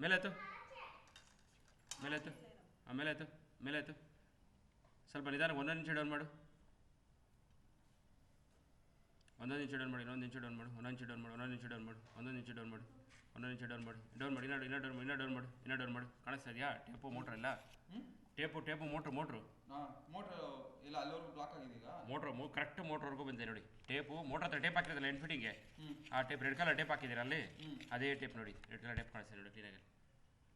ಮೇಲೆ ಎತ್ತು, ಮೇಲೆ ಎತ್ತು, ಮೇಲೆ ಎತ್ತು, ಮೇಲೆ ಎತ್ತು. ಸ್ವಲ್ಪ ನಿಧಾನ, ಒಂದೊಂದು ಇಂಚು ಡೌನ್ ಮಾಡು, ಒಂದೊಂದು ಇಂಚು ಡೌನ್ ಮಾಡಿ, ಇನ್ನೊಂದು ಇಂಚು ಡೌನ್ ಮಾಡು, ಒಂದೊಂದು ಇಂಚು ಡೌನ್ ಮಾಡು, ಒಂದೊಂದು ಇಂಚು ಡೌನ್ ಮಾಡು, ಒಂದೊಂದು ಇಂಚು ಡೌನ್ ಮಾಡು, ಒಂದೊಂದು ಇಂಚು ಡೌನ್ ಮಾಡಿ, ಡೌನ್ ಮಾಡಿ, ಇನ್ನೂ ಡೌನ್ ಮಾಡಿ, ಇನ್ನೂ ಡೌನ್ ಮಾಡು, ಇನ್ನೂ ಡೌನ್ ಮಾಡು. ಕಾಣಿಸ್ತಾ ಇದೆಯಾ ಟೇಪು ಮೋಟ್ರ್ ಎಲ್ಲ? ಟೇಪು ಮೋಟ್ರು ಮೋಟ್ರ್ ಇಲ್ಲ, ಅಲ್ಲಿವರೆಗೂ ಬ್ಲಾಕ್ ಆಗಿದೆ ಈಗ. ಮೋಟ್ರು ಕರೆಕ್ಟ್ ಮೋಟ್ರ್ವರೆಗೂ ಬಂದಿದೆ ನೋಡಿ. ಟೇಪು ಮೋಟ್ರ್ ಹತ್ರ ಟೇಪ್ ಹಾಕಿರೋದಲ್ಲ ಎಂಡ್ ಫಿಟ್ಟಿಂಗ್ಗೆ, ಆ ಟೇಪ್ ರೆಡ್ ಕಲರ್ ಟೇಪ್ ಹಾಕಿದ್ದೀರ ಅಲ್ಲಿ, ಅದೇ ಟೇಪ್ ನೋಡಿ, ರೆಡ್ ಕಲರ್ ಟೇಪ್ ಕಾಣಿಸ್ತಾ ನೋಡಿ ಕ್ಲೀನಾಗಿ.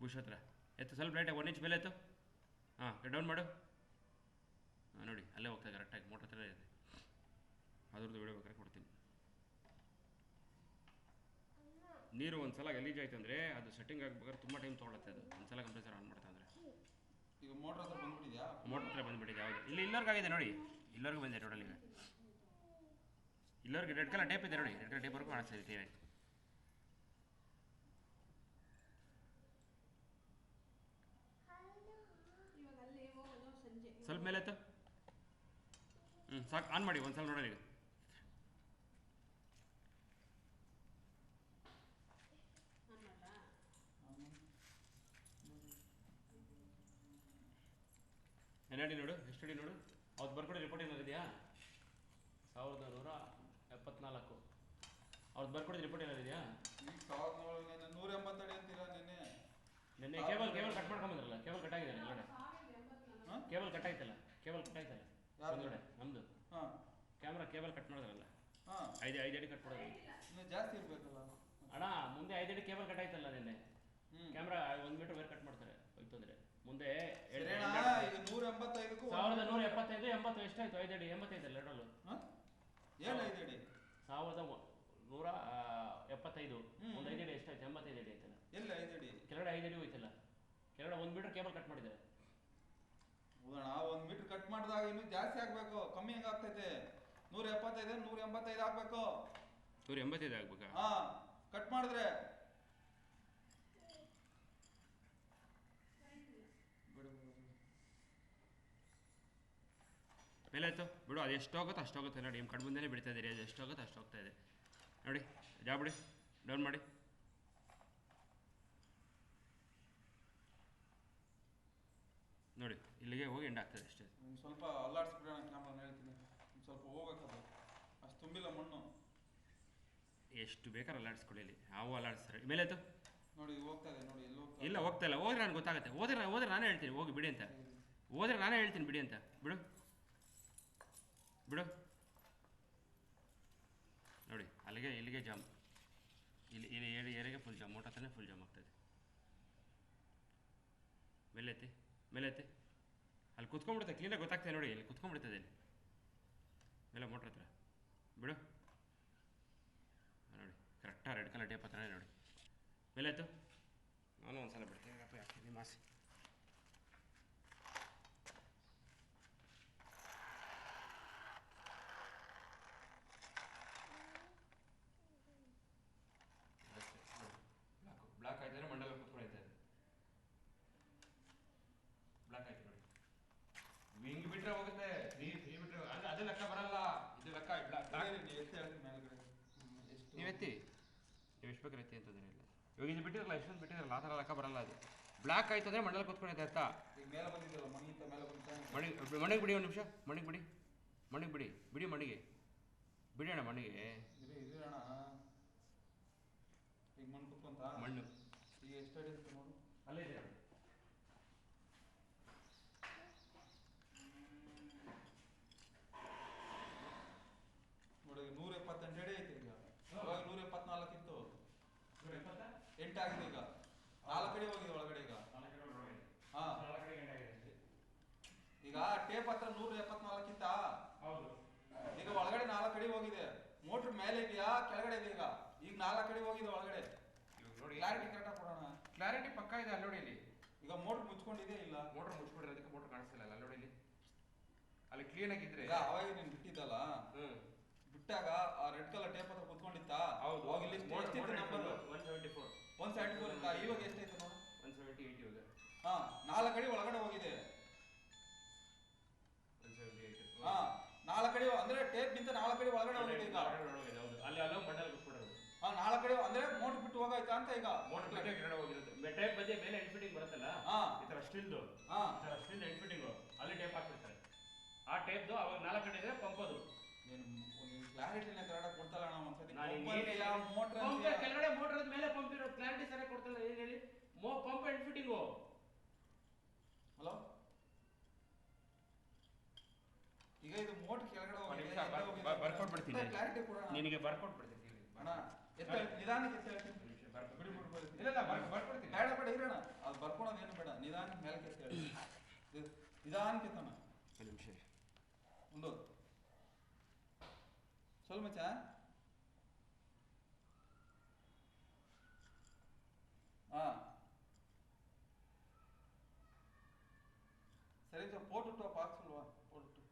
ಬುಷ್ ಹತ್ರ ಎತ್ತು, ಸ್ವಲ್ಪ ಲೈಟಾಗಿ 1 ಇಂಚ್ ಮೇಲೆ ಎತ್ತು. ಹಾಂ, ಡೌನ್ ಮಾಡು. ಹಾಂ ನೋಡಿ, ಅಲ್ಲೇ ಹೋಗ್ತಾ ಇದೆ ಕರೆಕ್ಟಾಗಿ, ಮೋಟ್ರ್ ಹತ್ರ ಇದೆ. ಅದ್ರದ್ದು ವಿಡಿಯೋ ಬೇಕಾದ್ರೆ ಕೊಡ್ತೀನಿ. ನೀರು ಒಂದು ಸಲ ಗಲೀಜ್ ಆಯ್ತು ಅಂದರೆ ಅದು ಸೆಟ್ಟಿಂಗ್ ಆಗಬೇಕಾದ್ರೆ ತುಂಬ ಟೈಮ್ ತೊಗೊಳುತ್ತೆ. ಅದು ಒಂದು ಸಲ ಕಂಪ್ರೆಸರ್ ಆನ್ ಮಾಡ್ತಾ ಅಂದರೆ ಈಗ ಮೋಟ್ರ್ ಹತ್ರ ಬಂದ್ಬಿಟ್ಟಿದ್ಯಾ? ಮೋಟ್ರ್ ಹತ್ರ ಬಂದುಬಿಟ್ಟಿದೆ. ಯಾವುದು ಇಲ್ಲಿ ಇಲ್ಲರಿಗಾಗಿದೆ ನೋಡಿ, ಇಲ್ಲರಿಗೂ ಬಂದಿದೆ ಟೋಟಲ್. ಈಗ ಇಲ್ಲವ್ರಿಗೆ ರೆಡ್ ಕಲರ್ ಟೇಪ್ ಇದೆ ನೋಡಿ, ರೆಡ್ ಕಲರ್ ಟೇಪ್ವರೆಗೂ ಕಾಣಿಸ್ತಾ ಇದೆ ಟಿವಿ. ಸ್ವಲ್ಪ ಮೇಲೆ ಎತ್ತು. ಸಾಕು, ಆನ್ ಮಾಡಿ ಒಂದು ಸಲ ನೋಡೋಣ. ಈಗ ಎನ್ನಡಿ ನೋಡು, ಎಷ್ಟು ಅಡಿ ನೋಡು. ಅವ್ರು ಬರ್ಕೊಡಿ ರಿಪೋರ್ಟ್ ಏನಾದ್ರು ಇದೆಯಾ? 1174. ಅವ್ರದ್ದು ಬರ್ಕೊಡಿದ ರಿಪೋರ್ಟ್ ಏನಾದ್ರು ಇದೆಯಾ? 180 ಅಡಿ ಅಂತೀರಾ? ನಿನ್ನೆ ಕೇಬಲ್ ಕಟ್ ಮಾಡ್ಕೊಂಬಂದ್ರಲ್ಲ, ಕೇಬಲ್ ಕಟ್ ಆಗಿದ್ದಾರೆ ಎಲ್ಲಡೆ. ಕೇಬಲ್ ಕಟ್ ಆಯ್ತಲ್ಲ, ಕೇಬಲ್ ಕಟ್ ಆಯ್ತಲ್ಲ ಒಂದೊಡೆ ನಮ್ಮದು ಕ್ಯಾಮ್ರಾ ಕೇಬಲ್ ಕಟ್ ಮಾಡಿದ್ರಲ್ಲ, 5 ಅಡಿ ಕಟ್ ಮಾಡೋದು. ಇನ್ನೂ ಜಾಸ್ತಿ ಇರಬೇಕಲ್ಲ ಅಣ್ಣ, ಮುಂದೆ 5 ಅಡಿ ಕೇಬಲ್ ಕಟ್ ಆಯ್ತಲ್ಲ ನಿನ್ನೆ. ಕ್ಯಾಮ್ರಾ 1 ಮೀಟರ್ ಬೇರೆ ಕಟ್ ಮಾಡ್ತಾರೆ ಹೋಯ್ತು ಅಂದರೆ ಮುಂದೆ. 1175 1175 80 ಎಷ್ಟಾಯ್ತು? 5 ಅಡಿ 85 ಅಲ್ಲ ಎರಡಲ್ಲೂ. ಏನು 5 ಅಡಿ? 1175 ಒಂದು 5 ಅಡಿ ಎಷ್ಟಾಯ್ತು? 85 ಅಡಿ ಆಯ್ತಲ್ಲ. ಎಲ್ಲ 5 ಅಡಿ ಕೆಳಗಡೆ 5 ಅಡಿ ಹೋಯ್ತಲ್ಲ, ಕೆಳಗಡೆ 1 ಮೀಟರ್ ಕೇಬಲ್ ಕಟ್ ಮಾಡಿದ್ದಾರೆ. ಹೌದಣ್ಣ, 1 ಮೀಟರ್ ಕಟ್ ಮಾಡಿದಾಗ ಇನ್ನೂ ಜಾಸ್ತಿ ಆಗ್ಬೇಕು, ಕಮ್ಮಿ ಹೆಂಗೆ ಆಗ್ತೈತೆ? 175 185 ಆಗ್ಬೇಕು. 185 ಆಗ್ಬೇಕಾ? ಹಾ, ಕಟ್ ಮಾಡಿದ್ರೆ ಮೇಲೆ ಆಯ್ತು ಬಿಡು. ಅದು ಎಷ್ಟು ಹೋಗುತ್ತೋ ಅಷ್ಟು ಹೋಗುತ್ತೆ ನೋಡಿ. ನಿಮ್ಮ ಕಣ್ಣು ಮುಂದೆನೇ ಬಿಡ್ತಾ ಇದ್ದೀರಿ, ಅದು ಎಷ್ಟು ಹೋಗುತ್ತೋ ಅಷ್ಟು ಹೋಗ್ತಾ ಇದೆ ನೋಡಿ. ಬಿಡಿ, ಡೌನ್ ಮಾಡಿ. ನೋಡಿ ಇಲ್ಲಿಗೆ ಹೋಗಿ ಎಂಡ್ ಆಗ್ತದೆ ಅಷ್ಟೇ. ಸ್ವಲ್ಪ ಅಲ್ಲಾಡಿಸ್ಬಿಡೋಣ ಕ್ಯಾಮ್ರಾ, ಹೇಳ್ತೀನಿ. ಸ್ವಲ್ಪ ಹೋಗ್ಬೇಕದು, ಅಷ್ಟು ತುಂಬಿಲ್ಲ ಮಣ್ಣು. ಎಷ್ಟು ಬೇಕಾದ್ರೆ ಅಲ್ಲಾಡಿಸ್ಕೊಳ್ಳಿ, ಇಲ್ಲಿ ನಾವು ಅಲ್ಲಾಡಿಸ್ತಾರೆ. ಮೇಲೆ ಆಯ್ತು ನೋಡಿ, ಹೋಗ್ತಾ ಇದೆ ನೋಡಿ. ಎಲ್ಲಿ ಹೋಗ್ತಾ? ಇಲ್ಲ, ಹೋಗ್ತಾ ಇಲ್ಲ. ಹೋದ್ರೆ ನನಗೆ ಗೊತ್ತಾಗುತ್ತೆ. ಹೋದ್ರೆ ನಾನೇ ಹೇಳ್ತೀನಿ ಹೋಗಿ ಬಿಡಿ ಅಂತ. ಹೋದ್ರೆ ನಾನೇ ಹೇಳ್ತೀನಿ ಬಿಡಿ ಅಂತ. ಬಿಡು ನೋಡಿ, ಅಲ್ಲಿಗೆ ಇಲ್ಲಿಗೆ ಜಾಮ್, ಇಲ್ಲಿ ಏರಿಗೆ ಫುಲ್ ಜಾಮ್, ಮೋಟರ್ ಹತ್ರನೇ ಫುಲ್ ಜಾಮ್ ಆಗ್ತಾಯಿದೆ. ಮೇಲೆ ಎತ್ತಿ ಅಲ್ಲಿ ಕುತ್ಕೊಂಡ್ಬಿಡುತ್ತೆ, ಕ್ಲೀನಾಗಿ ಗೊತ್ತಾಗ್ತದೆ ನೋಡಿ. ಇಲ್ಲಿ ಕುತ್ಕೊಂಡ್ಬಿಡ್ತದೆ ಇಲ್ಲಿ ಮೇಲೆ ಮೋಟ್ರ್ ಹತ್ರ. ಬಿಡು ನೋಡಿ, ಕರೆಕ್ಟಾಗಿ ರೆಡ್ ಕಲರ್ ಟೇಪ್ ಹತ್ರನೇ ನೋಡಿ. ಮೇಲೆ ಎತ್ತು. ನಾನು ಒಂದು ಸಲ ಬಿಡ್ತೀನಿ ಯಾಕೆ ಮಾಸಿ. ಬ್ಲಾಕ್ ಆಯ್ತಾರೆ, ಮಂಡಲ ಕುತ್ಕೊಳೈತೆ. ಬ್ಲಾಕ್ ಆಯ್ತು ನೋಡಿ. ಹಿಂಗ್ ಬಿಟ್ರೆ ಹೋಗುತ್ತೆ, ಬಿಟ್ರೆ ಅದು ಲೆಕ್ಕ ಬರಲ್ಲ. ಇದು ಲೆಕ್ಕ ನೀವು ಎತ್ತಿ, ನೀವು ಎಷ್ಟು ಬೇಕಾದ್ರೆ ಎತ್ತಿ ಅಂತಂದ್ರೆ ಇಲ್ಲ. ಇವಾಗ ಇದು ಬಿಟ್ಟಿರಲ್ಲ, ಎಷ್ಟೊಂದು ಬಿಟ್ಟಿರಲ್ಲ, ಆ ಥರ ಲೆಕ್ಕ ಬರಲ್ಲ. ಅದು ಬ್ಲಾಕ್ ಆಯ್ತು ಅಂದರೆ ಮಂಡಲ ಕುತ್ಕೊಳೈತೆ ಅರ್ಥ. ಮಣಿಗೆ ಬಿಡಿ, 1 ನಿಮಿಷ ಮಣಿಗೆ ಬಿಡಿ, ಮಣಿಗೆ ಬಿಡಿ ಅಣ್ಣ, ಮಣ್ಣಿಗೆ ಈಗ ಮಣ್ಣು ಕುತ್ಕೊಂತ ಮಣ್ಣು ಈಗ ಎಷ್ಟು ಅಡಿ ಅಂತ ನೋಡು. ಅಲ್ಲೇ ಇದೆ ನೋಡಿ, 178 ಅಡಿ ಐತೆ ಈಗ. ಇವಾಗ 174 ಇತ್ತು, 8 ಆಗಿದೆ ಈಗ. 4 ಕಡೆ ಹೋಗಿದೆ ಒಳಗಡೆ ಈಗ. ಹಾ, ಈಗ ಟೇಪ್ ಹತ್ರ 174 ಇತ್ತ. ಹೌದು, ಈಗ ಒಳಗಡೆ 4 ಕಡೆ ಹೋಗಿದೆ. ಮೋಟ್ರ್ ಮೇಲೆ ಇದೆಯಾ ಕೆಳಗಡೆ ಇದೆ? ಈಗ 4 ಕಡೆ ಹೋಗಿದೆ ಒಳಗಡೆ. ನೋಡಿ, ಕ್ಲಾರಿಟಿ ಕರೆಕ್ಟಾಗಿ ಕೊಡೋಣ. ಕ್ಲಾರಿಟಿ ಪಕ್ಕ ಇದೆ. ಅಲ್ಲಿ ನೋಡಿ, ಇಲ್ಲಿ ಈಗ ಮೋಟ್ರ್ ಮುಚ್ಕೊಂಡಿದೆ ಇಲ್ಲ? ಮೋಟ್ರ್ ಮುಚ್ಕೊಂಡಿರೋದಕ್ಕೆ ಮೋಟ್ರ್ ಕಾಣಿಸ್ತಿಲ್ಲ. ಅಲ್ಲಿ ನೋಡಿ, ಅಲ್ಲಿ ಕ್ಲೀನ್ ಆಗಿದ್ರೆ. ಅವಾಗ ನೀನು ಬಿಟ್ಟಿದ್ದಲ್ಲ, ಬಿಟ್ಟಾಗ ಆ ರೆಡ್ ಕಲರ್ ಟೇಪ್ ಹತ್ರ ಕುತ್ಕೊಂಡಿತ್ತ. ಹೌದು, ಅವಾಗ ಇಲ್ಲಿ ಎಷ್ಟಿತ್ತು ನಂಬರ್? 174 ಇತ್ತ. ಇವಾಗ ಎಷ್ಟೈತೆ ನೋಡು? 178 ಇವಾಗ. ಹಾ, 4 ಕಡೆ ಒಳಗಡೆ ಹೋಗಿದೆ. 178. ಹಾ, 4 ಕಡೆ ಅಂದ್ರೆ ಟೇಪ್ ಗಿಂತ 4 ಕಡೆ ಒಳಗಡೆ ಹೋಗಿದೆ ಈಗ. ಅಲ್ಲಿ ಅಲ್ಲೋ ಮಂಡಲ ಕುತ್ಬಿಡೋದು. ಹಾ, 4 ಕಡೆ ಅಂದ್ರೆ ಮೋಟ್ರ್ ಬಿಟ್ಟು ಹೋಗಾಯ್ತಾ ಅಂತ ಈಗ. ಮೋಟ್ರ್ ಕೆಳಗಡೆ ಹೋಗಿರುತ್ತೆ. ಟೇಪ್ ಬದಿ ಮೇಲೆ ಎಂಡ್ ಫಿಟ್ಟಿಂಗ್ ಬರುತ್ತಲ್ಲ, ಹಾ. ಈ ಥರ ಸ್ಟಿಲ್ದು, ಹಾ. ಈ ಥರ ಸ್ಟಿಲ್ ಎಂಡ್ ಫಿಟ್ಟಿಂಗು ಅಲ್ಲಿ ಟೇಪ್ ಹಾಕ್ತಿರ್ತಾರೆ. ಆ ಟೇಪ್ದು ಅವಾಗ 4 ಕಡೆ ಇದ್ರೆ ಪಂಪದು. ನೀನು ಕ್ಲಾರಿಟಿನ ಕರೆಕ್ಟಾಗಿ ಕೊಡ್ತಲ್ಲ ಅಣ್ಣ ಒಂದ್ಸತಿ. ನಾನು ಮೋಟ್ರ್ ಪಂಪ್ ಕೆಳಗಡೆ ಮೋಟರ್ ಮೇಲೆ ಪಂಪ್ ಇರೋದು ಕ್ಲಾರಿಟಿ ಸರಿಯಾಗಿ ಕೊಡ್ತಲ್ಲ. ಏನು ಹೇಳಿ, ಪಂಪ್ ಎಂಡ್ ಫಿಟ್ಟಿಂಗು. ಹಲೋ, ಈಗ ಇದು ಮೋಟ್ರ್ ಕೆಳಗಡೆ ಹೋಗಿದೆ, ಬರ್ಕೊಟ್ಬಿಡ್ತೀನಿ ಕ್ಲಾರಿಟಿ ಕೊಡೋಣ. ನಿನಗೆ ಬರ್ಕೊಟ್ಬಿಡ್ತೀನಿ ಅಣ್ಣ ನಿಧಾನಕ್ಕೆ ಎತ್ತ ಹೇಳ್ತೀನಿ. ಬಿಡಿ ಇಲ್ಲ ಬರ್ಕೊಡ್ತೀನಿ. ಬೇಡ ಬೇಡ ಇರೋಣ, ಅದು ಬರ್ಕೊಳೋದು ಏನು ಬೇಡ, ನಿಧಾನಕ್ಕೆ ಮೇಲೆ ಕೆತ್ತ ಹೇಳಿ. ನಿಧಾನಕ್ಕೆ ಎತ್ತಣ್ಣ. ಒಂದು ನಿಮಿಷ ಒಂದು ಸ್ವಲ್ಪ ಮಚ್ಚ. ಹಾ ಸರಿ ಮಚ್ಚ, போட்டுட்டு பார்க்க சொல்லுவா. போட்டுட்டு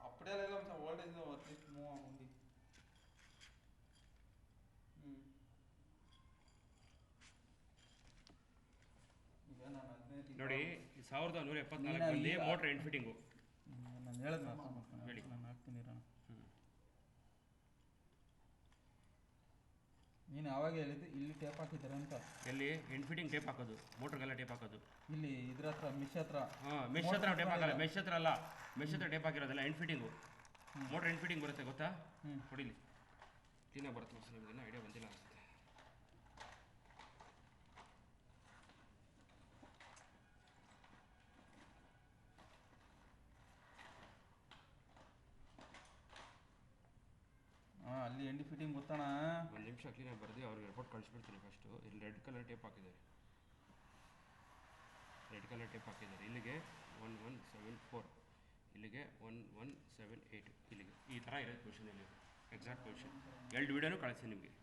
அப்படியே இல்ல மச்ச, வோல்டேஜ் அட்லீஸ்ட் மூவ் ஆகுது. ಈಗ ನಾನು 15 ನೋಡಿ 1174 ಮೋಟರ್ ಎಂಡ್ ಫಿಟ್ಟಿಂಗು. ನಾನು ಹೇಳಿದ್ನ ಹೇಳಿ, ನಾನು ಹಾಕ್ತೀನಿ ಇರೋಣ. ನೀನು ಆವಾಗ ಹೇಳಿದ್ದು ಇಲ್ಲಿ ಟೇಪ್ ಹಾಕಿದ್ದಾರೆ ಅಂತ. ಎಲ್ಲಿ ಎಂಡ್ ಫಿಟ್ಟಿಂಗ್ ಟೇಪ್ ಹಾಕೋದು, ಮೋಟ್ರಿಗೆಲ್ಲ ಟೇಪ್ ಹಾಕೋದು. ಇಲ್ಲಿ ಇದ್ರ ಹತ್ರ ಮೆಶ್ ಹತ್ರ. ಹಾಂ, ಮೆಶ್ ಹತ್ರ ಟೇಪ್ ಹಾಕಲ್ಲ, ಮೆಶ್ ಹತ್ರ ಅಲ್ಲ, ಮೆಶ್ ಹತ್ರ ಟೇಪ್ ಹಾಕಿರೋದಲ್ಲ end fitting. Motor end fitting ಬರುತ್ತೆ ಗೊತ್ತಾ? ಹೊಡಿಲಿ, ಕ್ಲೀನಾಗಿ ಬರುತ್ತೆ. ನಿಮಗೇನು ಐಡಿಯಾ ಬಂದಿಲ್ಲ ಅನಿಸುತ್ತೆ. ಹಾಂ, ಅಲ್ಲಿ ಎಂಡ್ ಫಿಟ್ಟಿಂಗ್ ಗೊತ್ತಣ್ಣ. ಒಂದು ನಿಮಿಷ ಕ್ಲೀನಾಗಿ ಬರೆದು ಅವ್ರಿಗೆ ರಿಪೋರ್ಟ್ ಕಳಿಸ್ಬಿಡ್ತೀನಿ. ಫಸ್ಟು ಇಲ್ಲಿ ರೆಡ್ ಕಲರ್ ಟೇಪ್ ಹಾಕಿದ್ದಾರೆ, ರೆಡ್ ಕಲರ್ ಟೇಪ್ ಹಾಕಿದ್ದಾರೆ. ಇಲ್ಲಿಗೆ 1174, ಇಲ್ಲಿಗೆ 1178, ಇಲ್ಲಿಗೆ ಈ ಥರ ಇರೋದು ಪೊಸಿಷನ್. ಇಲ್ಲಿ ಎಕ್ಸಾಕ್ಟ್ ಪೊಸಿಷನ್ 2 ವೀಡಿಯೋನೂ ಕಳಿಸ್ತೀನಿ ನಿಮಗೆ.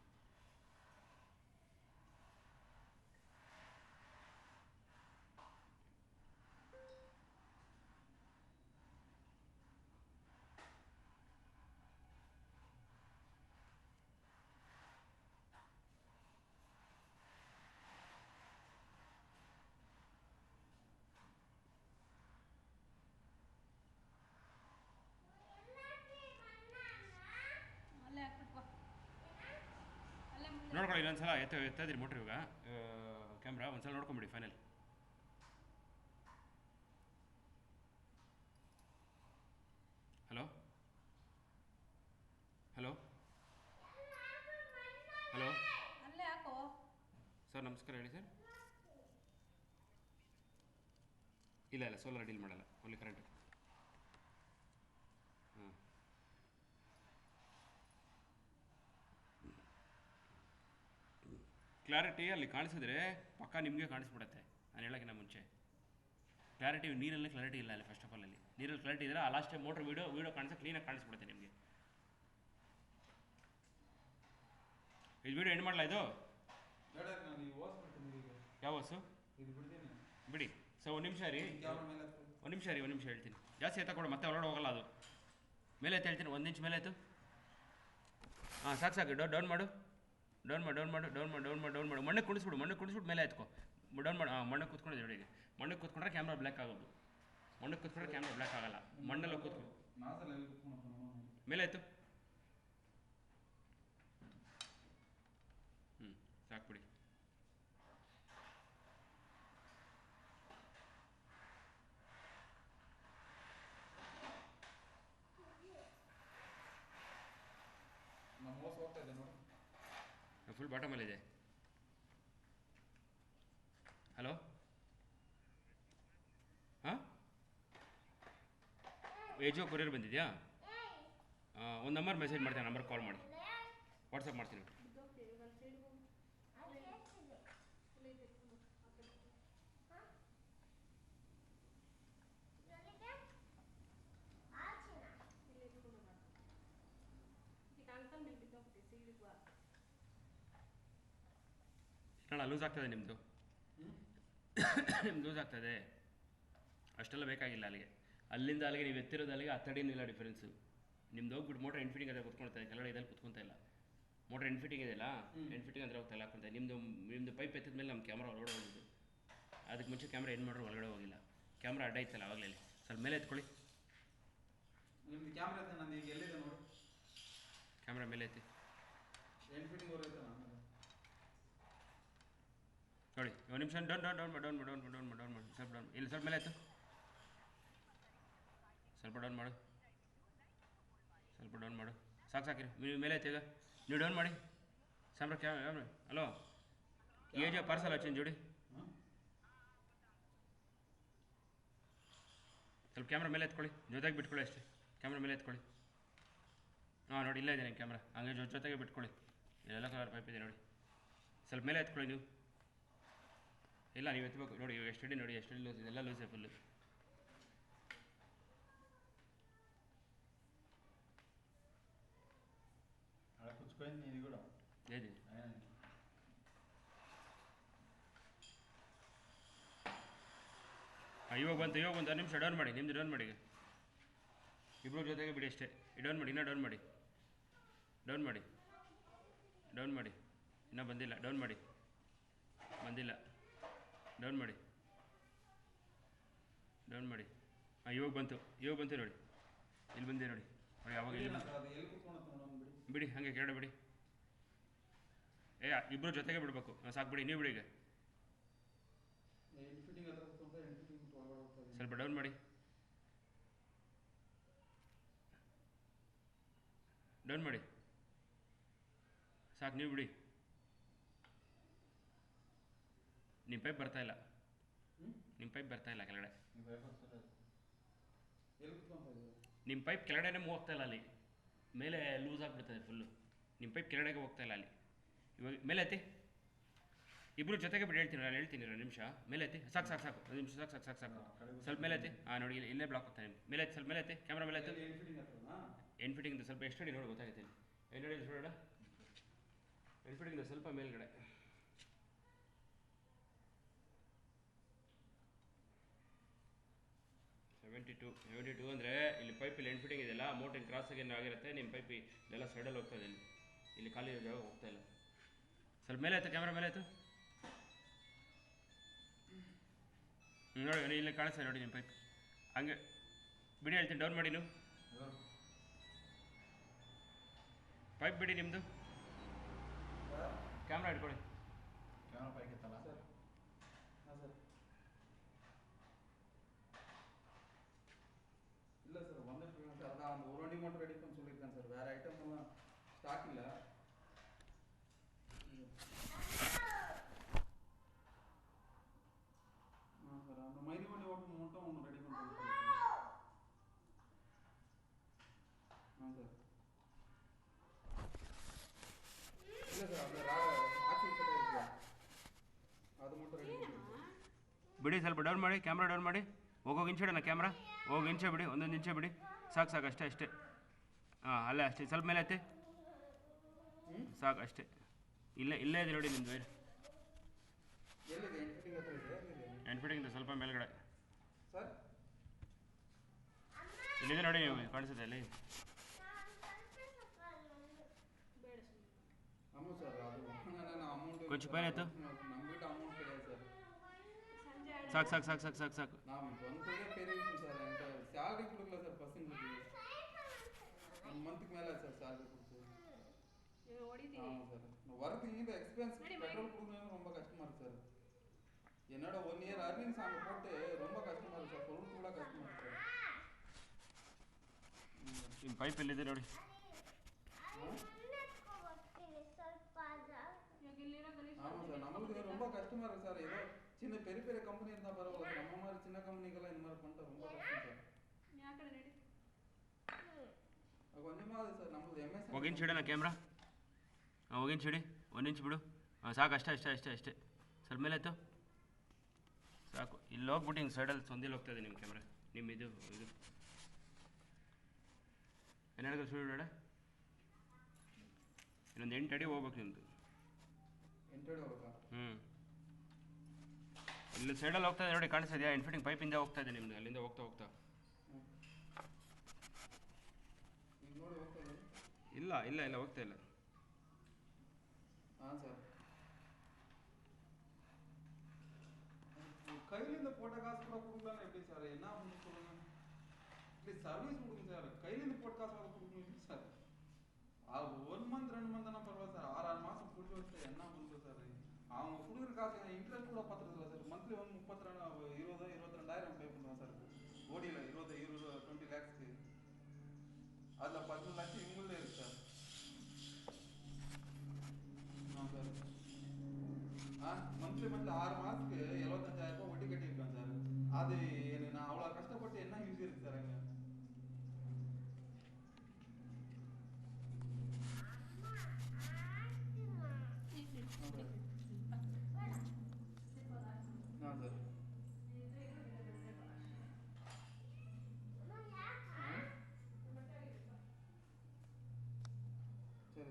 ನೋಡ್ಕೊಳ್ಳಿ ಇನ್ನೊಂದ್ಸಲ ಎತ್ತಿದ್ರಿ ಮೋಟ್ರ್. ಇವಾಗ ಕ್ಯಾಮ್ರಾ ಒಂದ್ಸಲ ನೋಡ್ಕೊಂಬಿಡಿ final. Hello hello hello sir, ನಮಸ್ಕಾರ. ಹೇಳಿ ಸರ್. ಇಲ್ಲ ಸೋಲಾರ್ ಡೀಲ್ ಮಾಡಲ್ಲ, ಓನ್ಲಿ ಕರೆಂಟ್. ಹಾಂ, ಕ್ಲಾರಿಟಿ ಅಲ್ಲಿ ಕಾಣಿಸಿದ್ರೆ ಪಕ್ಕ ನಿಮಗೆ ಕಾಣಿಸ್ಬಿಡುತ್ತೆ. ನಾನು ಹೇಳೋಕ್ಕಿಂತ ಮುಂಚೆ ಕ್ಲಾರಿಟಿ, ನೀರಲ್ಲಿ ಕ್ಲಾರಿಟಿ ಇಲ್ಲ ಅಲ್ಲಿ. ಫಸ್ಟ್ ಆಫ್ ಆಲ್ ಅಲ್ಲಿ ನೀರಲ್ಲಿ ಕ್ಲಾರಿಟಿ ಇದ್ದರೆ ಆ ಲಾಸ್ಟ್ ಟೈಮ್ ಮೋಟ್ರ್ ವೀಡಿಯೋ ಕಾಣಿಸೋ ಕ್ಲೀನಾಗಿ ಕಾಣಿಸ್ಬಿಡುತ್ತೆ ನಿಮಗೆ. ಇದು ವೀಡಿಯೋ ಎಂಡ್ ಮಾಡಲ? ಇದು ಯಾವ ಬಸ್ಸು ಬಿಡಿ. ಸೊ ಒಂದು ನಿಮಿಷ ರೀ, ಒಂದು ನಿಮಿಷ ಹೇಳ್ತೀನಿ. ಜಾಸ್ತಿ ಎತ್ತಕೊಡು, ಮತ್ತೆ ಒಳಗಡೆ ಹೋಗಲ್ಲ ಅದು. ಮೇಲೆ ಎತ್ತು ಹೇಳ್ತೀನಿ, 1 ಇಂಚ್ ಮೇಲೆ ಎತ್ತು. ಹಾಂ, ಸಾಕು ಡೌನ್ ಮಾಡು. ಮಣ್ಣಕ್ಕೆ ಕುಣಿಸ್ಬಿಟ್ಟು ಮೇಲೆ ಎತ್ಕೊ. ಡೌನ್ ಮಾಡು. ಹಾಂ, ಮಣ್ಣಕ್ಕೆ ಕೂತ್ಕೊಂಡು ಜೋಡಿಗೆ. ಮಣ್ಣಕ್ಕೆ ಕೂತ್ಕೊಂಡ್ರೆ ಕ್ಯಾಮ್ರಾ ಬ್ಲ್ಯಾಕ್ ಆಗೋದು. ಮಣ್ಣಕ್ಕೆ ಕೂತ್ಕೊಂಡ್ರೆ ಕ್ಯಾಮ್ರಾ ಬ್ಲ್ಯಾಕ್ ಆಗಲ್ಲ. ಮಣ್ಣೆಲ್ಲ ಕೂತ್ಕೊಂಡು ಮೇಲೆ ಎತ್ತು. ಸಾಕ್ಬಿಡಿ. ಫುಲ್ ಬಾಟಮಲ್ಲಿದೆ. ಹಲೋ, ಹಾಂ, ಏಜೋ ಕೊರಿಯರ್ ಬಂದಿದೆಯಾ? ಒಂದು ನಂಬರ್ ಮೆಸೇಜ್ ಮಾಡ್ತೀನಿ, ನಂಬರ್ ಕಾಲ್ ಮಾಡಿ, ವಾಟ್ಸಪ್ ಮಾಡ್ತೀನಿ. ಲೂಸ್ ಆಗ್ತದೆ ನಿಮ್ಮದು, ಲೂಸ್ ಆಗ್ತದೆ. ಅಷ್ಟೆಲ್ಲ ಬೇಕಾಗಿಲ್ಲ ಅಲ್ಲಿಗೆ. ಅಲ್ಲಿಂದ ಅಲ್ಲಿಗೆ ನೀವು ಎತ್ತಿರೋದು ಅಲ್ಲಿಗೆ 10 ಅಡಿನಿಲ್ಲ ಡಿಫ್ರೆನ್ಸು. ನಿಮ್ದು ಹೋಗ್ಬಿಟ್ಟು ಮೋಟ್ರ್ ಎಂಡ್ ಫಿಟ್ಟಿಂಗ್ ಅದೇ ಕುತ್ಕೊಳ್ತಾರೆ, ಕೆಳಗಡೆ ಇದಲ್ಲಿ ಕುತ್ಕೊತಾ ಇಲ್ಲ. ಮೋಟ್ರ್ ಎಂಡ್ ಫಿಟ್ಟಿಂಗ್ ಇದೆಯಲ್ಲ, ಎಂಡ್ ಫಿಟ್ಟಿಂಗ್ ಅಂದರೆ ಹೋಗ್ತಾ ಇಲ್ಲ ಹಾಕೊಂತ. ನಿಮ್ಮದು ಪೈಪ್ ಎತ್ತಿದ ಮೇಲೆ ನಮ್ಮ ಕ್ಯಾಮ್ರಾ ಒಳಗಡೆ ಹೋಗಿದ್ದು. ಅದಕ್ಕೆ ಮುಂಚೆ ಕ್ಯಾಮ್ರಾ ಏನು ಮಾಡ್ರು ಒಳಗಡೆ ಹೋಗಿಲ್ಲ. ಕ್ಯಾಮ್ರಾ ಅಡ್ಡ ಇತ್ತಲ್ಲ ಆವಾಗಲೇ. ಸ್ವಲ್ಪ ಮೇಲೆ ಎತ್ಕೊಳ್ಳಿ. ನಿಮ್ದು ಕ್ಯಾಮ್ರಾ ಐತೆ ನಂದು, ಈಗ ಎಲ್ಲಿದೆ ನೋಡಿ. ಕ್ಯಾಮ್ರಾ ಮೇಲೆ ಎತ್ತಿ ನೋಡಿ ಒಂದು ನಿಮಿಷ ಡೌನ್ ಮಾಡಿ ಸ್ವಲ್ಪ ಡೌನ್ ಇಲ್ಲಿ ಸ್ವಲ್ಪ ಮೇಲೆ ಆಯಿತು ಸ್ವಲ್ಪ ಡೌನ್ ಮಾಡು ಸಾಕಿರಿ ನೀವು ಮೇಲೆ ಆಯ್ತು ಈಗ ನೀವು ಡೌನ್ ಮಾಡಿ ಸಾಂಬ್ರ ಕ್ಯಾಮ್ರಾ ಹಲೋ ಏಜ್ ಪಾರ್ಸಲ್ ಹಚ್ಚಿನ ಜೋಡಿ ಸ್ವಲ್ಪ ಕ್ಯಾಮ್ರಾ ಮೇಲೆ ಎತ್ಕೊಳ್ಳಿ ಜೊತೆಗೆ ಬಿಟ್ಕೊಳ್ಳಿ ಅಷ್ಟೇ ಕ್ಯಾಮ್ರಾ ಮೇಲೆ ಎತ್ಕೊಳ್ಳಿ ಹಾಂ ನೋಡಿ ಇಲ್ಲೇ ಇದೆ ಕ್ಯಾಮ್ರಾ ಹಂಗೆ ಜೊತೆಗೆ ಬಿಟ್ಕೊಳ್ಳಿ ಇಲ್ಲೆಲ್ಲ ಕಲರ್ ಪೈಪ್ ಇದೆ ನೋಡಿ ಸ್ವಲ್ಪ ಮೇಲೆ ಎತ್ಕೊಳ್ಳಿ ನೀವು ಇಲ್ಲ ನೀವು ಎತ್ತಬೇಕು ನೋಡಿ ಎಷ್ಟು ಅಡಿ ನೋಡಿ ಎಷ್ಟು ಅಡಿ ಲೂಸ್ ಇದೆಲ್ಲ ಲೂಸೇ ಫುಲ್ಲು ఏది ಇವಾಗ ಬಂತು 10 ನಿಮಿಷ ಡೌನ್ ಮಾಡಿ ನಿಮ್ಮದು ಡೌನ್ ಮಾಡಿ ಇಬ್ಬರು ಜೊತೆಗೆ ಬಿಡಿ ಅಷ್ಟೇ ಡೌನ್ ಮಾಡಿ ಇನ್ನೂ ಡೌನ್ ಮಾಡಿ ಇನ್ನೂ ಬಂದಿಲ್ಲ ಡೌನ್ ಮಾಡಿ ಇವಾಗ ಬಂತು ನೋಡಿ ಇಲ್ಲಿ ಬಂದೆ ನೋಡಿ ಯಾವಾಗ ಬಿಡಿ ಹಾಗೆ ಕೆರಡೆ ಬಿಡಿ ಇಬ್ಬರು ಜೊತೆಗೆ ಬಿಡಬೇಕು ಸಾಕು ಬಿಡಿ ನೀವು ಬಿಡಿ ಈಗ ಸ್ವಲ್ಪ ಡೌನ್ ಮಾಡಿ ಸಾಕು ನೀವು ಬಿಡಿ ನಿಮ್ಮ ಪೈಪ್ ಬರ್ತಾ ಇಲ್ಲ ಕೆಳಗಡೆ ನಿಮ್ಮ ಪೈಪ್ ಕೆಳಗಡೆನೇ ಹೋಗ್ತಾ ಇಲ್ಲ ಅಲ್ಲಿ ಮೇಲೆ ಲೂಸ್ ಆಗಿಬಿಡ್ತದೆ ಫುಲ್ಲು ನಿಮ್ಮ ಪೈಪ್ ಕೆಳಗಡೆಗೆ ಹೋಗ್ತಾ ಇಲ್ಲ ಅಲ್ಲಿ ಇವಾಗ ಮೇಲೆ ಐತಿ ಇಬ್ಬರು ಜೊತೆಗೆ ಬಿಟ್ಟು ಹೇಳ್ತೀನಿ ನಿಮಿಷ ಮೇಲೆ ಐತಿ ಸಾಕು ಒಂದು ನಿಮಿಷ ಸಾಕು ಸ್ವಲ್ಪ ಮೇಲೆ ಐತಿ ನೋಡಿ ಇಲ್ಲೇ ಬ್ಲಾಕ್ ಆಗ್ತಾನೆ ಮೇಲೆ ಐತಿ ಸ್ವಲ್ಪ ಮೇಲೆ ಐತಿ ಕ್ಯಾಮ್ರಾ ಮೇಲೆ ಐತಿ ಎಂಡ್ ಫಿಟ್ಟಿಂಗ್ ಸ್ವಲ್ಪ ಎಷ್ಟು ಅಡಿ ನೋಡಿ ಗೊತ್ತಾಗುತ್ತೆ ಇಲ್ಲಿ ಎಂಡ್ ಅಡಿ ಎಂಡ್ ಫಿಟ್ಟಿಂಗ್ ಸ್ವಲ್ಪ ಮೇಲ್ಗಡೆ ಸೆವೆಂಟಿ ಟು ಅಂದರೆ ಇಲ್ಲಿ ಪೈಪಲ್ಲಿ ಎಂಡ್ ಫಿಟ್ಟಿಂಗ್ ಇದೆಯಲ್ಲ ಮೋಟರ್ ಕ್ರಾಸಾಗಿ ಆಗಿರುತ್ತೆ ನಿಮ್ಮ ಪೈಪ್ ಇಲ್ಲೆಲ್ಲ ಸೈಡಲ್ಲಿ ಹೋಗ್ತಾ ಇದೆ ಇಲ್ಲಿ ಖಾಲಿ ಜಾಗ ಹೋಗ್ತಾ ಇಲ್ಲ ಸ್ವಲ್ಪ ಮೇಲೆ ಆಯ್ತು ಕ್ಯಾಮ್ರಾ ಮೇಲೆ ಆಯಿತು ನೋಡಿ ಇಲ್ಲಿ ಕಾಣಿಸ್ತಾ ನೋಡಿ ನಿಮ್ಮ ಪೈಪ್ ಹಂಗೆ ಬಿಡಿ ಹೇಳ್ತೀನಿ ಡೌನ್ ಮಾಡಿ ನೀವು ಪೈಪ್ ಬಿಡಿ ನಿಮ್ಮದು ಕ್ಯಾಮ್ರಾ ಇಟ್ಕೊಳ್ಳಿ ಇಲ್ಲ ಸರ್ ಒಂದೇ ಸರ್ ಅದ ಒಂದು ಓರಡಿ ಮೋಟರ್ ರೆಡಿಕೊಂಡು சொல்லிருக்கேன் ಸರ್ வேற ஐட்டம் எல்லாம் ஸ்டாக் இல்ல ಸರ್ அந்த மைதி வண்டி ஓட்டு மட்டும் ஒன்னு ரெடி பண்ணி கொடுத்துருக்கேன் ಸರ್ ಇಲ್ಲ ಸರ್ ಅದು ಆಕ್ಸಿಲ್ ಕಡೆ ಇருக்கு ಅದು மட்டும் ரெடி ಬಿಡಿ ಸ್ವಲ್ಪ ಡೌನ್ ಮಾಡಿ ಕ್ಯಾಮ್ರಾ ಡೌನ್ ಮಾಡಿ ಹೋಗೋಗಿ ಇಂಚಿಡೋಣ ಕ್ಯಾಮ್ರಾ ಹೋಗಿ ಇಂಚೆ ಬಿಡಿ ಒಂದೊಂದು ಇಂಚೆ ಬಿಡಿ ಸಾಕು ಅಷ್ಟೇ ಅಲ್ಲೇ ಅಷ್ಟೇ ಸ್ವಲ್ಪ ಮೇಲೆ ಐತೆ ಸಾಕು ಅಷ್ಟೇ ಇಲ್ಲೇ ಇದೆ ನೋಡಿ ನಿಮ್ಮದು ವೈರ್ ಎಂಡ್ ಫಿಟ್ಟಿಂಗ್ ಸ್ವಲ್ಪ ಮೇಲ್ಗಡೆ ಇಲ್ಲಿದೆ ನೋಡಿ ಕಾಣಿಸುತ್ತೆ ಅಲ್ಲಿ ಕೊಂಚ ಪೈನ್ ಆಯಿತು ಸಾಕು நான் ஒன்றுக்கே பெரிய விஷயம் சார் என்கிட்ட சேலரி கொடுக்கல சார் பசங்களுக்கு 1 மந்த்துக்கு மேலே சார் சேலரி கொடுத்து ஆமாம் சார் ஒர்க் இங்கே எக்ஸ்பென்ஸ் பெட்ரோல் கொடுக்கணும் ரொம்ப கஷ்டமாக இருக்குது சார் என்னோட 1 இயர் அர்னிங்ஸ் அங்கே போட்டு ரொம்ப கஷ்டமாக இருக்குது சார் பொருள் கூட கஷ்டமாக இருக்குது சார் ನಿಮ್ಮ ಪೈಪ್ ಎಲ್ಲಿದೆ ನೋಡಿ ஆமாம் சார் நம்மளுக்கு ரொம்ப கஷ்டமாக இருக்குது சார் ஏதோ சின்ன பெரிய கம்பெனி இருந்தால் பரவாயில்ல சார் நம்ம மாதிரி சின்ன கம்பெனிக்கெல்லாம் இந்த மாதிரி பண்ணிட்டா ரொம்ப கஷ்டம் சார் கொஞ்சமாவது சார் நம்மளது MS ಹೋಗಿನ್ ಚಿಡೋಣ ಕ್ಯಾಮ್ರಾ ಹೋಗಿನ್ ಚಿಡಿ 1 ಇಂಚ್ ಬಿಡು ಸಾಕು ಅಷ್ಟೇ ಸ್ವಲ್ಪ ಮೇಲೆ ಆಯ್ತು ಸಾಕು ಇಲ್ಲಿ ಹೋಗ್ಬಿಟ್ಟು ಹಿಂಗೆ ಸೈಡಲ್ಲಿ ಸಂದಿಲ್ಲಿ ಹೋಗ್ತಾ ಇದೆ ನಿಮ್ಮ ಕ್ಯಾಮ್ರಾ ನಿಮ್ಮ ಇದು ಏನಾದ್ರು ಸುಳ್ಳು ಇನ್ನೊಂದು 8 ಅಡಿ ಹೋಗ್ಬೇಕು ನಿಮ್ಮದು 8 ಅಡಿ ಹೋಗ್ಬೇಕಾ ಇಲ್ಲಿ ಸೈಡಲ್ಲಿ ಹೋಗ್ತಾ ಇದೆ ನೋಡಿ ಕಾಣಿಸ್ತಿದೆಯಾ ಎಂಡ್ ಫಿಟ್ಟಿಂಗ್ ಪೈಪಿಂದ ಹೋಗ್ತಾ ಇದೆ ನಿಮ್ಮದು ಅಲ್ಲಿಂದ ಹೋಗ್ತಾ ಇಲ್ಲ ಹೋಗ್ತಾ ಇಲ್ಲ ಹಾಂ ಸರ್ கையிலேருந்து போட்ட காசு கூட கொடுக்கலாம் எப்படி சார் என்ன பண்ணி சொல்லுங்க இப்படி சர்வீஸ் கொடுங்க சார் கையிலேருந்து போட்ட காசு கூட கொடுக்கணும் சார் 1 மந்த் 2 மந்த் தானே பரவாயில்ல சார் 6 மாதம் ஃபுல் வச்சு என்ன பண்ணுறது சார் அவங்க கொடுக்குற காசு இன்ட்ரெஸ்ட் கூட பார்த்துருதில்ல சார். மந்த்லி வந்து 22,000 பே பண்ணுவோம் சார். ஓடியில் 20 லேக்ஸ்க்கு அதில் 10 லட்சம் இவங்களே இருக்கு சார். சார் மந்த்லி 6 மாதத்துக்கு 75,000 ரூபாய் வட்டி கட்டியிருக்கேன் சார். அது எனக்கு நான் அவ்வளோ கஷ்டப்பட்டு என்ன யூஸ் இருக்கு சார் அங்கே? சரி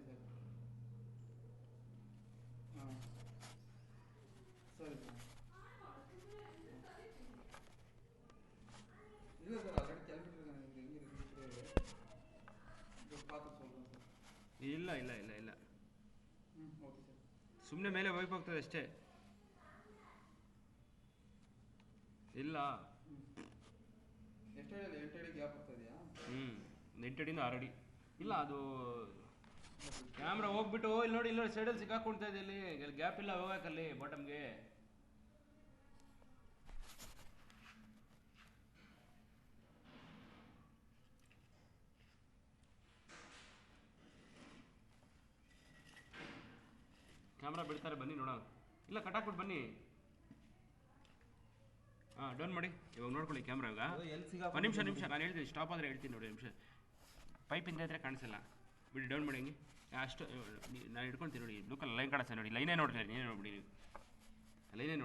சார். இல்லை சார் ஆல்ரெடி கிளம்பிட்டு இருக்கேன். எனக்கு எங்கே இருக்குது பார்த்து சொல்கிறேன் சார். ಇಲ್ಲ ಇಲ್ಲ ಇಲ್ಲ ಇಲ್ಲ ಓಕೆ ಸರ್. ಸುಮ್ಮನೆ ಮೇಲೆ ಹೋಗ್ತದೆ ಅಷ್ಟೇ. ಇಲ್ಲ ಎಷ್ಟು ಅಡಿ 8 ಅಡಿ ಗ್ಯಾಪ್ ಆಗ್ತದೆಯಾ? 8 ಅಡಿಯಿಂದ 6 ಅಡಿ. ಇಲ್ಲ ಅದು ಕ್ಯಾಮ್ರಾ ಹೋಗ್ಬಿಟ್ಟು ಇಲ್ಲಿ ನೋಡಿ, ಇಲ್ಲಿ ಸೈಡಲ್ಲಿ ಸಿಕ್ಕಾಕೊಳ್ತಾ ಇದೆ. ಇಲ್ಲಿ ಗ್ಯಾಪ್ ಇಲ್ಲ ಹೋಗಕ್ಕಲ್ಲಿ ಬಾಟಮ್ಗೆ. ಕ್ಯಾಮ್ರಾ ಬಿಡ್ತಾರೆ ಬನ್ನಿ ನೋಡೋಣ. ಇಲ್ಲ ಕಟಾಕ್ಬಿಟ್ಟು ಬನ್ನಿ. ಹಾಂ ಡೌನ್ ಮಾಡಿ. ಇವಾಗ ನೋಡ್ಕೊಳ್ಳಿ ಕ್ಯಾಮ್ರಾ. ಇವಾಗ ಒಂದು ನಿಮಿಷ ನಾನು ಹೇಳ್ತೀನಿ. ಸ್ಟಾಪ್ ಆದರೆ ಹೇಳ್ತೀನಿ ನೋಡಿ. ನಿಮಿಷ ಪೈಪಿಂದ ಇದ್ರೆ ಕಾಣಿಸಲ್ಲ. ಬಿಡಿ ಡೌನ್ ಮಾಡಿ ಹಂಗೆ. ಅಷ್ಟು ನಾನು ಹಿಡ್ಕೊಳ್ತೀನಿ ನೋಡಿ. ಬ್ಲೂ ಕಲರ್ ಲೈನ್ ಕಾಣಿಸ್ತಾ ನೋಡಿ. ಲೈನೇ ನೋಡ್ತೀರಿ ನೀನೇ ನೋಡ್ಬಿಡಿ. ನೀವು ಲೈನೇ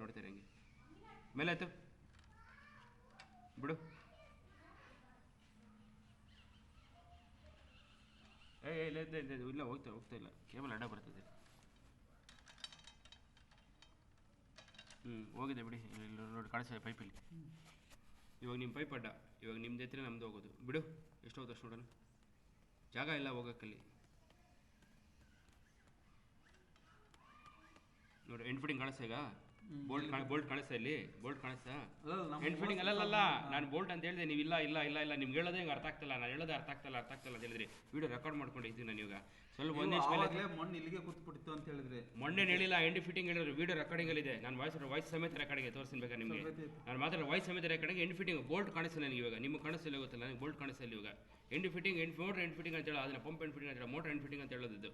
ನೋಡ್ತೀರಿ ಹಂಗೆ. ಮೇಲೆ ಆಯ್ತು ಬಿಡು. ಇಲ್ಲ ಹೋಗ್ತಾ ಇಲ್ಲ. ಕೇಬಲ್ ಅಡ್ಡ ಬರ್ತದೆ. ಹೋಗಿದೆ ಬಿಡಿ. ಇಲ್ಲಿ ನೋಡಿ ಕಾಣಿಸ್ತದೆ ಪೈಪಲ್ಲಿ. ಇವಾಗ ನಿಮ್ಮ ಪೈಪ್ ಅಡ್ಡ. ಇವಾಗ ನಿಮ್ದು ಎತ್ತಿರ ನಮ್ದು ಹೋಗೋದು. ಬಿಡು ಎಷ್ಟು ಹೋಗುತ್ತೆ ಅಷ್ಟು ನೋಡೋಣ. ಜಾಗ ಇಲ್ಲ ಹೋಗೋಕ್ಕಲ್ಲಿ. ನೋಡಿ ಎಂಡ್ ಫಿಟ್ಟಿಂಗ್ ಕಾಣಿಸ್ತಾ ಈಗ. ಬೋಲ್ಟ್ ಕಾಣಿಸ್ತಾ ಇಲ್ಲಿ. ಬೋಲ್ಟ್ ಕಾಣಿಸ್ತಾ ಎಂಡ್ ಫಿಟ್ಟಿಂಗ್ ಅಲ್ಲಲ್ಲ. ನಾನು ಬೋಲ್ಟ್ ಅಂತ ಹೇಳಿದೆ. ನೀವು ಇಲ್ಲ ನಿಮ್ಗೆ ಹೇಳೋದೇ ಹಿಂಗೆ ಅರ್ಥ ಆಗ್ತಿಲ್ಲ. ನಾನು ಹೇಳೋದೇ ಅರ್ಥ ಆಗ್ತಿಲ್ಲ ಅಂತ ಹೇಳಿದ್ರಿ. ವಿಡಿಯೋ ರೆಕಾರ್ಡ್ ಮಾಡ್ಕೊಂಡಿದ್ದೀನಿ ನಾನು. ಇವಾಗ ಸ್ವಲ್ಪ ಒಂದೇ ಮಣ್ಣು ಇಲ್ಲಿಗೆ ಕೂತ್ಬಿಟ್ಟಿತ್ತು ಅಂತ ಹೇಳಿದ್ರೆ ಮೊನ್ನೆ ಹೇಳಿಲ್ಲ. ಎಂಡ್ ಫಿಟ್ಟಿಂಗ್ ಹೇಳಿದ್ರು. ವಿಡಿಯೋ ರೆಕಾರ್ಡಿಂಗಲ್ಲಿದೆ. ನಾನು ವಾಯ್ಸ್ ಸಮೇತ ರೆಕಾರ್ಡಿಂಗ್ ತೋರಿಸ್ಬೇಕಾ ನಿಮಗೆ? ನಾನು ಮಾತ್ರ ವಾಯ್ಸ್ ಸಮೇತ ರೆಕಾರ್ಡಿಂಗ್. ಎಂಡ್ ಫಿಟ್ಟಿಂಗ್ ಬೋಲ್ಟ್ ಕಾಣಿಸ್ತಿಲ್ಲ ನನಗೆ ಇವಾಗ. ನಿಮ್ಗೆ ಕಾಣಿಸ್ತಿಲ್ಲ ಗೊತ್ತಿಲ್ಲ. ನನಗೆ ಬೋಲ್ಟ್ ಕಾಣಿಸ್ತಿಲ್ಲ ಇವಾಗ. End fitting motor end fitting ಅಂತ ಹೇಳೋ. ಅದನ್ನ ಪಂಪ್ ಎಂಡ್ ಫಿಟ್ಟಿಂಗ್ ಅಂತ ಹೇಳೋ. ಮೋಟರ್ ಎಂಡ್ ಫಿಟ್ಟಿಂಗ್ ಅಂತ ಹೇಳೋದು.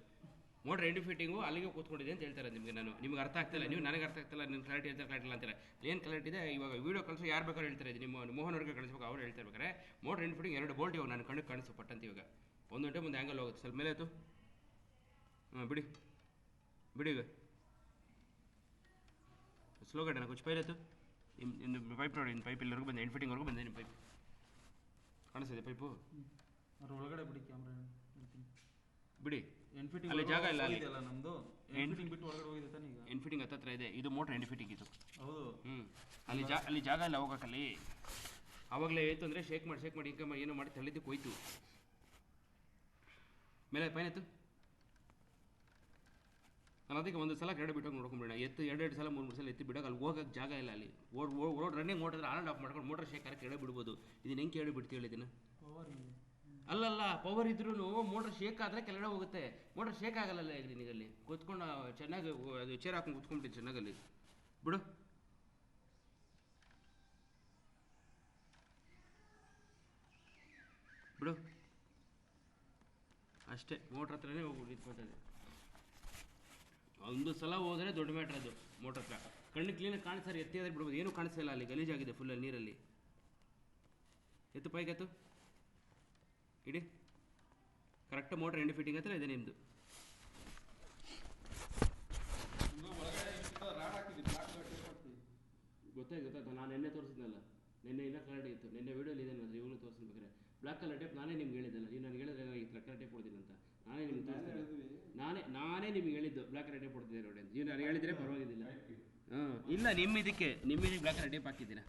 ಮೋಟರ್ ಎಂಡ್ ಫಿಟ್ಟಿಂಗು ಅಲ್ಲಿಗೆ ಕೂತ್ಕೊಂಡಿದೆ ಅಂತ ಹೇಳ್ತಾರೆ ನಿಮಗೆ. ನಿಮ್ಗೆ ಅರ್ಥ ಆಗ್ತಿಲ್ಲ. ನೀವು ನನಗೆ ಅರ್ಥ ಆಗ್ತಿಲ್ಲ. ನಿಮ್ಮ ಕ್ಲಾರಿಟಿ ಅಂತ ಕ್ಲಾರಿಟಿ ಅಂತಾರೆ. ಏನು ಕ್ಲಾರಿಟಿ ಇದೆ ಇವಾಗ? ವಿಡಿಯೋ ಕಳಿಸೋ ಯಾರು ಬೇಕಾದ್ರೂ ಹೇಳ್ತಾರೆ. ಇದು ನಿಮ್ಮ ಮೋಹನ್ ಅವ್ರಿಗೆ ಕಳಿಸ್ಬೇಕು. ಅವ್ರು ಹೇಳ್ತಾ ಇರ್ಬೇಕಾರೆ ಮೋಟರ್ ಎಂಡ್ ಫಿಟ್ಟಿಂಗ್ 2 ಬೋಲ್ಟ್ ಇವಾಗ ನನ್ನ ಕಣ್ಣಿಗೆ ಕಾಣಿಸು ಪಟ್ಟಂತ. ಇವಾಗ ಒಂದು ಗಂಟೆ ಮುಂದೆ ಆ್ಯಂಗಲ್ ಹೋಗುತ್ತೆ. ಸ್ವಲ್ಪ ಮೇಲೆ ಆಯಿತು. ಬಿಡಿ ಈಗ ಸ್ಲೋ ಗಡ್ಡೆ ಕುಚ್ ಪೈರ್ ಆಯಿತು. ಇನ್ನು ಪೈಪ್ ನೋಡಿ. ಇನ್ನು ಪೈಪ್ ಇಲ್ಲಿವರೆಗೂ ಬಂದೆ. ಎಂಡ್ ಫಿಟ್ಟಿಂಗ್ವರೆಗೂ ಬಂದೆ. ನಿಮ್ಮ ಪೈಪ್ ಕಾಣಿಸ್ತಿದೆ ಪೈಪು. ಅದ್ರ ಒಳಗಡೆ ಬಿಡಿ ಕ್ಯಾಮ್ರಾ. ಬಿಡಿ ಅಲ್ಲಿ ಜಾಗ ಇಲ್ಲ. ಅಲ್ಲಿ ನಮ್ಮದು ಎಂಡ್ ಫಿಟ್ಟಿಂಗ್ ಬಿಟ್ಟು ಒಳಗಡೆ ಹೋಗಿದೆ ತಾನೆ. ಈಗ ಎಂಡ್ ಫಿಟ್ಟಿಂಗ್ ಹತ್ತಿರ ಇದೆ. ಇದು ಮೋಟರ್ ಎಂಡ್ ಫಿಟ್ಟಿಂಗ್ ಇದು. ಹೌದು. ಅಲ್ಲಿ ಜಾಗ ಇಲ್ಲ ಹೋಗೋಕ್ಕಲ್ಲಿ. ಆವಾಗಲೇ ಏತು ಅಂದರೆ ಶೇಕ್ ಮಾಡಿ ಇಂಕ ಏನೋ ಮಾಡಿ ತಳ್ಳಿದ್ದಕ್ಕೆ ಹೋಯ್ತು. ಮೇಲೆ ಪೈನಾಯ್ತು. ನಾನು ಅದಕ್ಕೆ ಒಂದು ಸಲ ಕೆರಡೆ ಬಿಟ್ಟೋಗಿ ನೋಡ್ಕೊಂಬಿಡೋಣ. ಎತ್ತು 2 ಸಲ 3 ಸಲ ಎತ್ತಿ ಬಿಡೋಕೆ ಅಲ್ಲಿ ಹೋಗೋಕ್ಕೆ ಜಾಗ ಇಲ್ಲ. ಅಲ್ಲಿ road running motor on off ಮಾಡ್ಕೊಂಡು ಮೋಟರ್ ಶೇಕ್ ಆಗಿ ಕೆಳಗೆ ಬಿಡ್ಬೋದು. ಇದನ್ನ ಹೆಂಗೆ ಕೆಳಗೆ ಬಿಡ್ತೀವಿ ಹೇಳಿದ್ದೀನಿ? ಅಲ್ಲಲ್ಲ, ಪವರ್ ಇದ್ರೂ ಮೋಟರ್ ಶೇಕ್ ಆದರೆ ಕೆಳಗಡೆ ಹೋಗುತ್ತೆ. ಮೋಟರ್ ಶೇಕ್ ಆಗಲ್ಲ. ಈಗ ನಿನಗಲ್ಲಿ ಕೂತ್ಕೊಂಡು ಚೆನ್ನಾಗಿ ಅದು ಚೇರ್ ಹಾಕೊಂಡು ಕೂತ್ಕೊಂಡ್ಬಿಟ್ಟು ಚೆನ್ನಾಗಲ್ಲಿ ಬಿಡು. ಅಷ್ಟೇ. ಮೋಟ್ರ್ ಹತ್ರನೇ ಹೋಗಿ ನಿಂತ್ಕೊಳ್ತದೆ. ಒಂದು ಸಲ ಹೋದರೆ ದೊಡ್ಡ ಮ್ಯಾಟ್ರ್ ಅದು. ಮೋಟ್ರ್ ಹತ್ರ ಕಣ್ಣು ಕ್ಲೀನಾಗಿ ಕಾಣಿಸ್ತಾರೆ. ಎತ್ತಿ ಆದರೆ ಬಿಡ್ಬೋದು. ಏನೂ ಕಾಣಿಸ್ತಾ ಇಲ್ಲ. ಅಲ್ಲಿ ಗಲೀಜಾಗಿದೆ ಫುಲ್ಲಲ್ಲಿ ನೀರಲ್ಲಿ. ಎತ್ತು ಪೈಗೆ ಎತ್ತು ಇಡಿ. ಕರೆಕ್ಟ್ ಮೋಟ್ರ್ ಎಂಡ್ ಫಿಟ್ಟಿಂಗ್ ಹತ್ರ ಇದೆ ನಿಮ್ಮದು. ಗೊತ್ತಾಯ್ತು. ನಾನು ನಿನ್ನೆ ತೋರಿಸಿದ್ನಲ್ಲ. ನಿನ್ನೆ ಇನ್ನೂ ಕ್ಲಾರಿಟಿ ಇತ್ತು. ನಿನ್ನೆ ವೀಡಿಯೋಲಿ ಇದೆ ನೋಡಿ. ಇವಾಗಲೂ ತೋರಿಸ್ಬೇಕಾರೆ ಬ್ಲ್ಯಾಕ್ ಕಲರ್ ಟೇಪ್ ನಾನೇ ನಿಮ್ಗೆ ಹೇಳಿದ್ದಲ್ಲ. ನೀವು ನನಗೆ ಹೇಳಿದ್ರೆ ಈ ಕಲರ್ ಟೇಪ್ ಕೊಡ್ತೀನಿ ಅಂತ. ನಾನೇ ನಿಮ್ಗೆ ತೋರಿಸ್ತೀನಿ. ನಾನೇ ನಿಮ್ಗೆ ಹೇಳಿದ್ದು ಬ್ಲ್ಯಾಕ್ ಕಲರ್ ಟೇಪ್ ಕೊಡ್ತೀನಿ ನೋಡಿ ಅಂತ. ನೀವು ನಾನು ಹೇಳಿದರೆ ಪರವಾಗಿದ್ದಿಲ್ಲ. ಇಲ್ಲ ನಿಮ್ಮ ಇದಕ್ಕೆ ಬ್ಲ್ಯಾಕ್ ಕಲರ್ ಟೇಪ್ ಹಾಕಿದ್ದೀರಾ.